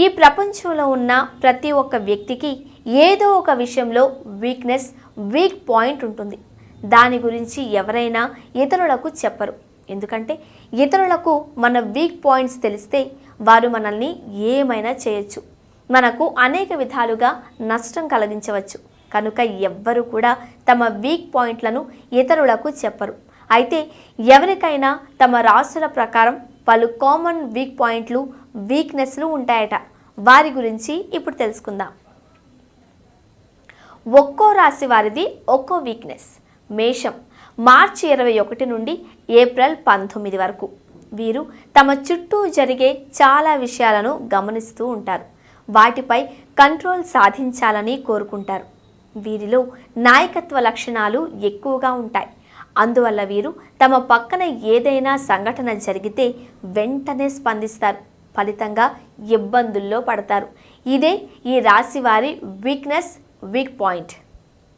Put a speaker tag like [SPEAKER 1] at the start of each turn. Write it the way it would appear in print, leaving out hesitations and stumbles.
[SPEAKER 1] ఈ ప్రపంచంలో ఉన్న ప్రతి ఒక్క వ్యక్తికి ఏదో ఒక విషయంలో వీక్ పాయింట్ ఉంటుంది. దాని గురించి ఎవరైనా ఇతరులకు చెప్పరు. ఎందుకంటే ఇతరులకు మన వీక్ పాయింట్స్ తెలిస్తే వారు మనల్ని ఏమైనా చేయొచ్చు, మనకు అనేక విధాలుగా నష్టం కలిగించవచ్చు. కనుక ఎవ్వరు కూడా తమ వీక్ పాయింట్లను ఇతరులకు చెప్పరు. అయితే ఎవరికైనా తమ రాశుల ప్రకారం పలు కామన్ వీక్ పాయింట్లు, వీక్నెస్లు ఉంటాయట. వారి గురించి ఇప్పుడు తెలుసుకుందాం. ఒక్కో రాశి వారిది ఒక్కో వీక్నెస్. మేషం, మార్చి 21 నుండి ఏప్రిల్ 19 వరకు. వీరు తమ చుట్టూ జరిగే చాలా విషయాలను గమనిస్తూ ఉంటారు. వాటిపై కంట్రోల్ సాధించాలని కోరుకుంటారు. వీరిలో నాయకత్వ లక్షణాలు ఎక్కువగా ఉంటాయి. అందువల్ల వీరు తమ పక్కన ఏదైనా సంఘటన జరిగితే వెంటనే స్పందిస్తారు. ఫలితంగా ఇబ్బందుల్లో పడతారు. ఇదే ఈ రాశి వారి వీక్ పాయింట్.